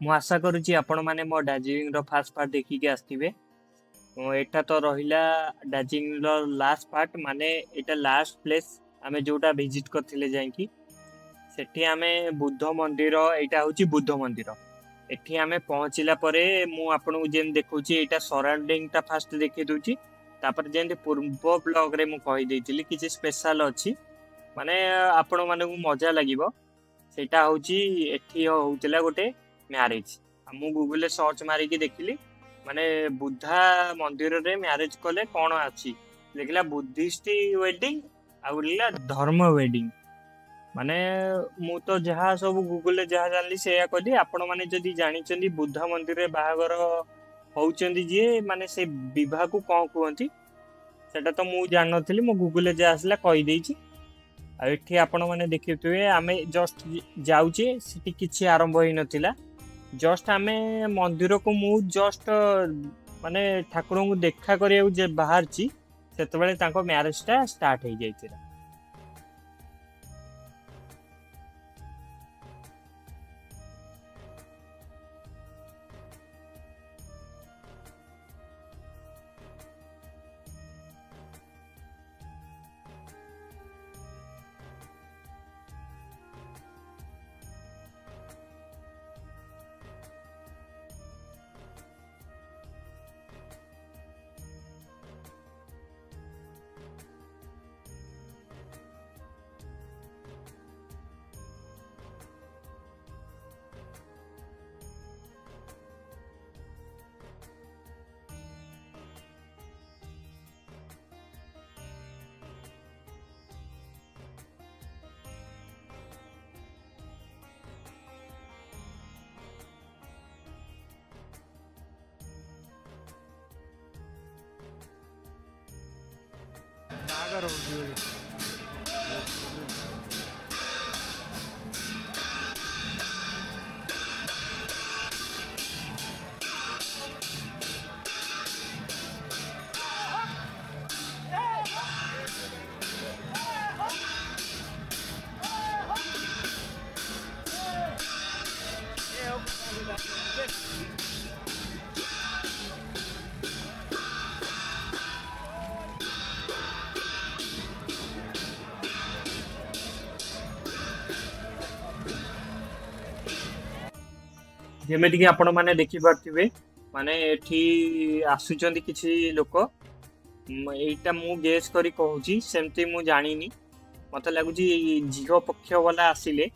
ମୁଁ ଆଶା କରୁଛି ଆପଣମାନେ ମୋ ଦାର୍ଜିଲିଂର ଫାର୍ଷ୍ଟ ପାର୍ଟ ଦେଖିକି ଆସିଥିବେ। ଏଇଟା ତ ରହିଲା ଦାର୍ଜିଲିଂର ଲାଷ୍ଟ ପାର୍ଟ, ମାନେ ଏଇଟା ଲାଷ୍ଟ ପ୍ଲେସ୍ ଆମେ ଯୋଉଟା ଭିଜିଟ୍ କରିଥିଲେ ଯାଇକି। ସେଠି ଆମେ ବୁଦ୍ଧ ମନ୍ଦିର, ଏଇଟା ହେଉଛି ବୁଦ୍ଧ ମନ୍ଦିର। ଏଠି ଆମେ ପହଞ୍ଚିଲା ପରେ ମୁଁ ଆପଣଙ୍କୁ ଯେମିତି ଦେଖଉଛି, ଏଇଟା ସରାଉଣ୍ଡିଂଟା ଫାଷ୍ଟ ଦେଖେଇ ଦଉଛି। ତାପରେ ଯେମିତି ପୂର୍ବ ବ୍ଲଗରେ ମୁଁ କହିଦେଇଥିଲି କିଛି ସ୍ପେଶାଲ ଅଛି, ମାନେ ଆପଣମାନଙ୍କୁ ମଜା ଲାଗିବ। ସେଇଟା ହେଉଛି ଏଠି ହଉଥିଲା ଗୋଟେ ମ୍ୟାରେଜ। ମୁଁ ଗୁଗୁଲରେ ସର୍ଚ୍ଚ ମାରିକି ଦେଖିଲି, ମାନେ ବୁଦ୍ଧା ମନ୍ଦିରରେ ମ୍ୟାରେଜ କଲେ କ'ଣ ଅଛି, ଦେଖିଲା ବୁଦ୍ଧିଷ୍ଟ ୱେଡିଂ ଆଉ ଥିଲା ଧର୍ମ ୱେଡିଂ। ମାନେ ମୁଁ ତ ଯାହା ସବୁ ଗୁଗୁଲରେ ଯାହା ଜାଣିଲି ସେଇଆ କହିଲି। ଆପଣମାନେ ଯଦି ଜାଣିଛନ୍ତି ବୁଦ୍ଧା ମନ୍ଦିରରେ ବାହାଘର ହଉଛନ୍ତି ଯିଏ, ମାନେ ସେ ବିବାହକୁ କ'ଣ କୁହନ୍ତି ସେଟା ତ ମୁଁ ଜାଣିନଥିଲି, ମୁଁ ଗୁଗୁଲରେ ଯାହା ଆସିଲା କହିଦେଇଛି। ଆଉ ଏଠି ଆପଣମାନେ ଦେଖିଥିବେ ଆମେ ଜଷ୍ଟ ଯାଉଛେ, ସେଠି କିଛି ଆରମ୍ଭ ହେଇନଥିଲା। ଜଷ୍ଟ ଆମେ ମନ୍ଦିରକୁ ମୁଁ ଜଷ୍ଟ ମାନେ ଠାକୁରଙ୍କୁ ଦେଖା କରିବାକୁ ଯେ ବାହାରିଛି, ସେତେବେଳେ ତାଙ୍କ ମ୍ୟାରେଜଟା ଷ୍ଟାର୍ଟ ହେଇଯାଇଥିଲା। ଯେମିତିକି ଆପଣମାନେ ଦେଖିପାରୁଥିବେ, ମାନେ ଏଠି ଆସୁଛନ୍ତି କିଛି ଲୋକ। ଏଇଟା ମୁଁ ଗେସ୍ କରି କହୁଛି, ସେମିତି ମୁଁ ଜାଣିନି। ମତେ ଲାଗୁଛି ଝିଅ ପକ୍ଷ ବାଲା ଆସିଲେ।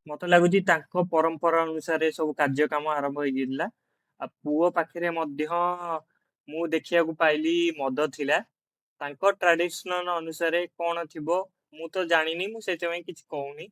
ମତେ ଲାଗୁଛି ତାଙ୍କ ପରମ୍ପରା ଅନୁସାରେ ସବୁ କାର୍ଯ୍ୟକ୍ରମ ଆରମ୍ଭ ହେଇଯାଇଥିଲା। ଆଉ ପୁଅ ପାଖରେ ମଧ୍ୟ ମୁଁ ଦେଖିବାକୁ ପାଇଲି ମଦ ଥିଲା। ତାଙ୍କ ଟ୍ରାଡିସନାଲ ଅନୁସାରେ କ'ଣ ଥିବ ମୁଁ ତ ଜାଣିନି, ମୁଁ ସେଥିପାଇଁ କିଛି କହୁନି।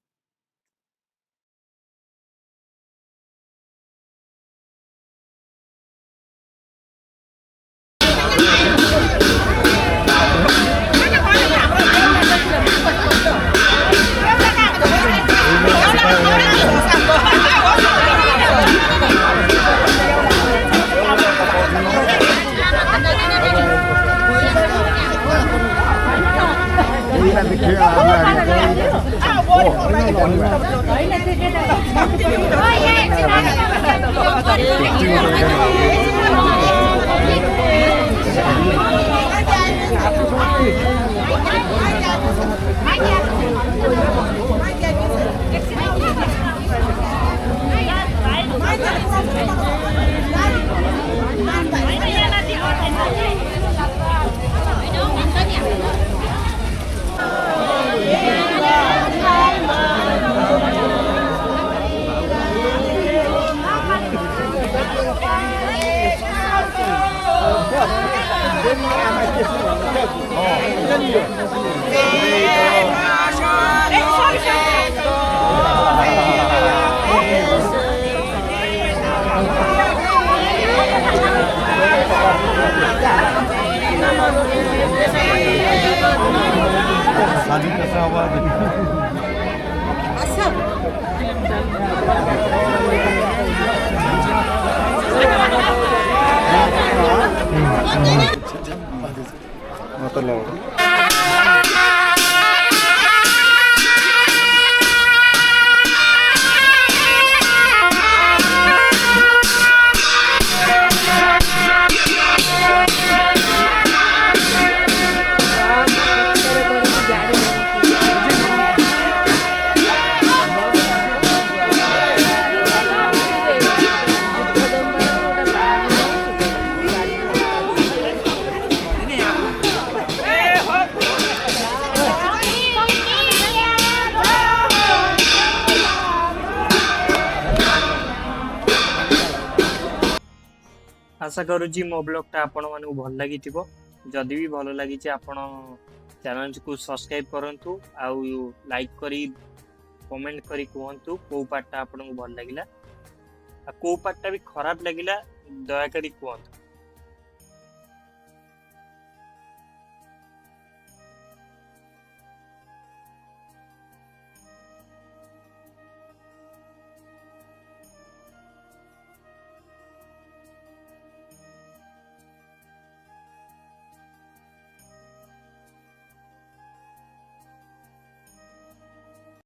आशा करुँची मो ब्लॉगटा आपण मानू भल लगी जदि भी भल लगी आपण चैनल को सब्सक्राइब करंतु आउ लाइक करी कमेंट करी कहतु को पार्टा आपन को भल लगिला आ को पार्टा भी खराब लगिला दया करी कहतु।